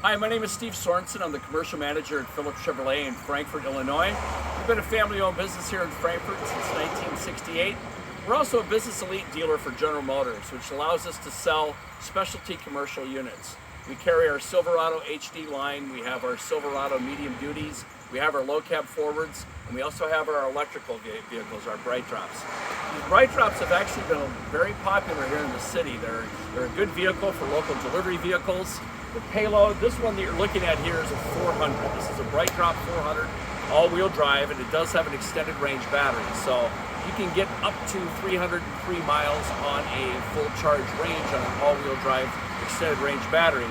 Hi, my name is Steve Sorensen. I'm the commercial manager at Phillips Chevrolet in Frankfort, Illinois. We've been a family-owned business here in Frankfort since 1968. We're also a business elite dealer for General Motors, which allows us to sell specialty commercial units. We carry our Silverado HD line, we have our Silverado medium duties, we have our low cab forwards, and we also have our electrical vehicles, our BrightDrops. These BrightDrops have actually been very popular here in the city. They're a good vehicle for local delivery vehicles. The payload, this one that you're looking at here is a 400. This is a BrightDrop 400, all-wheel drive, and it does have an extended range battery. So you can get up to 303 miles on a full charge range on an all-wheel drive extended range battery.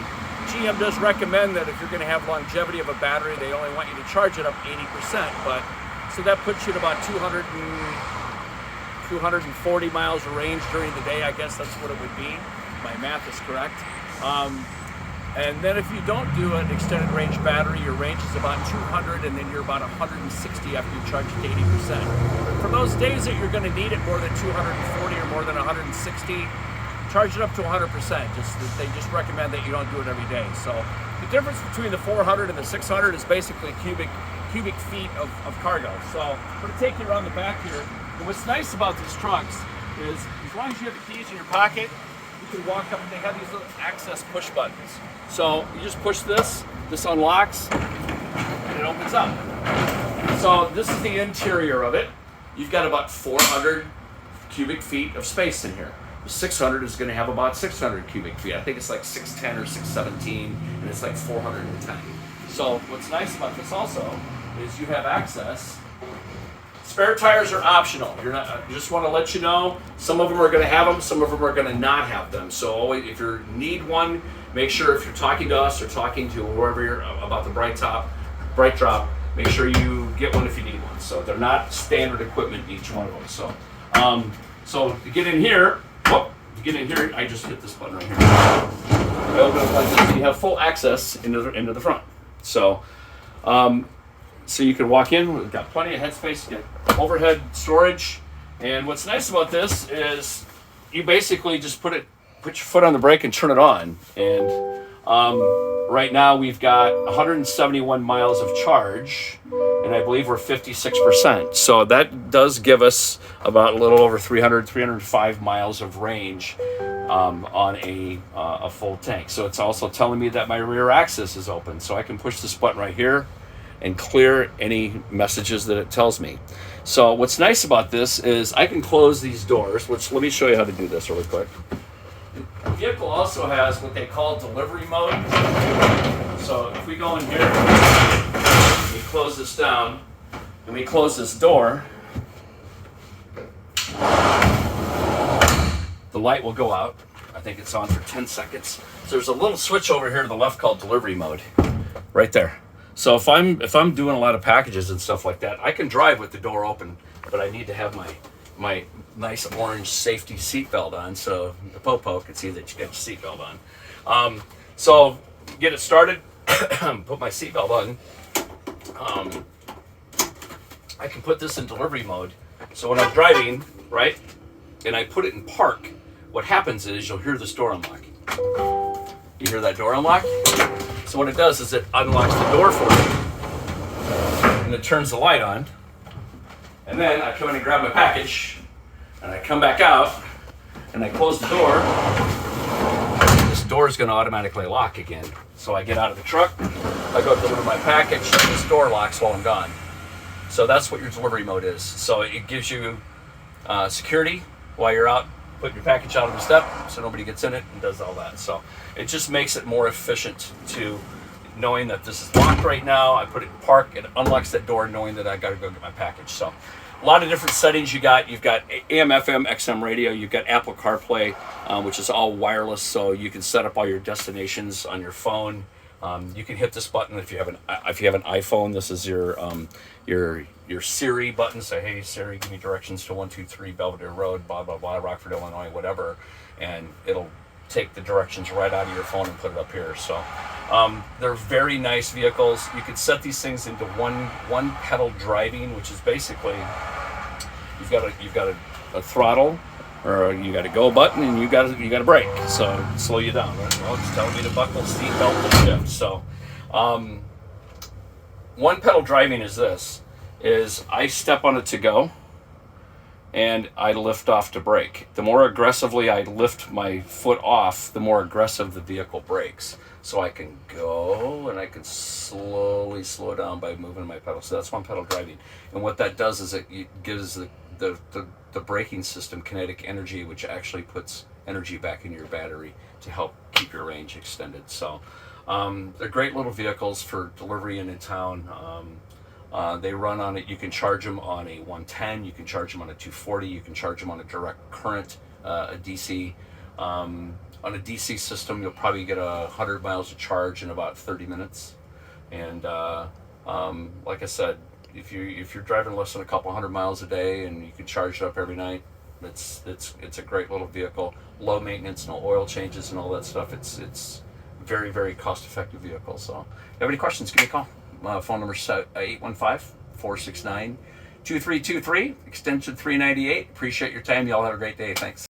GM does recommend that if you're going to have longevity of a battery, they only want you to charge it up 80%, but so that puts you at about 240 miles of range during the day. I guess that's what it would be. My math is correct. And then if you don't do an extended range battery, your range is about 200, and then you're about 160 after you charge it to 80%. For those days that you're going to need it more than 240 or more than 160, charge it up to 100%. They just recommend that you don't do it every day. So the difference between the 400 and the 600 is basically cubic feet of cargo. So I'm going to take you around the back here. And what's nice about these trucks is as long as you have the keys in your pocket, you can walk up and they have these little access push buttons. So you just push this unlocks, and it opens up. So this is the interior of it. You've got about 400 cubic feet of space in here. The 600 is going to have about 600 cubic feet. I think it's like 610 or 617, and it's like 410. So what's nice about this also is you have access. Spare tires are optional. I just want to let you know, some of them are going to have them, some of them are going to not have them. So always, if you need one, make sure if you're talking to us or talking to whoever you're about the BrightDrop, make sure you get one if you need one. So they're not standard equipment, each one of them. So to get in here, I just hit this button right here. I open it like this, and you have full access into the front. So you can walk in. We've got plenty of headspace, you got overhead storage, and what's nice about this is you basically just put your foot on the brake and turn it on. And right now we've got 171 miles of charge, and I believe we're 56%. So that does give us about a little over 305 miles of range on a full tank. So it's also telling me that my rear axis is open, so I can push this button right here and clear any messages that it tells me. So what's nice about this is I can close these doors, which let me show you how to do this really quick. The vehicle also has what they call delivery mode. So if we go in here, we close this down, and we close this door, the light will go out. I think it's on for 10 seconds. So there's a little switch over here to the left called delivery mode, right there. So if I'm doing a lot of packages and stuff like that, I can drive with the door open, but I need to have my nice orange safety seatbelt on, so the popo can see that you got your seatbelt on. So get it started, put my seatbelt on. I can put this in delivery mode. So when I'm driving, right, and I put it in park, what happens is you'll hear this door unlock. You hear that door unlock? So what it does is it unlocks the door for me, and it turns the light on, and then I come in and grab my package, and I come back out, and I close the door. This door is going to automatically lock again. So I get out of the truck, I go deliver my package, and this door locks while I'm gone. So that's what your delivery mode is. So it gives you security while you're out putting your package out on the step, so nobody gets in it and does all that. So it just makes it more efficient to knowing that this is locked right now. I put it in park, it unlocks that door knowing that I got to go get my package. So a lot of different settings you got. You've got AM, FM, XM radio. You've got Apple CarPlay, which is all wireless, so you can set up all your destinations on your phone. You can hit this button if you have an iPhone. This is your Siri button. Say, hey Siri, give me directions to 123 Belvedere Road, blah blah blah, Rockford, Illinois, whatever, and it'll take the directions right out of your phone and put it up here. So they're very nice vehicles. You could set these things into one pedal driving, which is basically you've got a throttle, or you got a go button, and you got a brake, so slow you down. Right? Well, it's telling me to buckle, seat belt, and shift. So, one pedal driving is I step on it to go, and I lift off to brake. The more aggressively I lift my foot off, the more aggressive the vehicle brakes. So I can go and I can slowly slow down by moving my pedal. So that's one pedal driving. And what that does is it gives the braking system kinetic energy, which actually puts energy back in your battery to help keep your range extended. So they're great little vehicles for delivery and in town. They run on it. You can charge them on a 110. You can charge them on a 240. You can charge them on a direct current, a DC. On a DC system, you'll probably get 100 miles of charge in about 30 minutes. And like I said, if you're driving less than a couple hundred miles a day and you can charge it up every night, it's a great little vehicle. Low maintenance, no oil changes and all that stuff. It's very, very cost-effective vehicle. So if you have any questions, give me a call. Phone number is 815-469-2323, extension 398. Appreciate your time. Y'all have a great day. Thanks.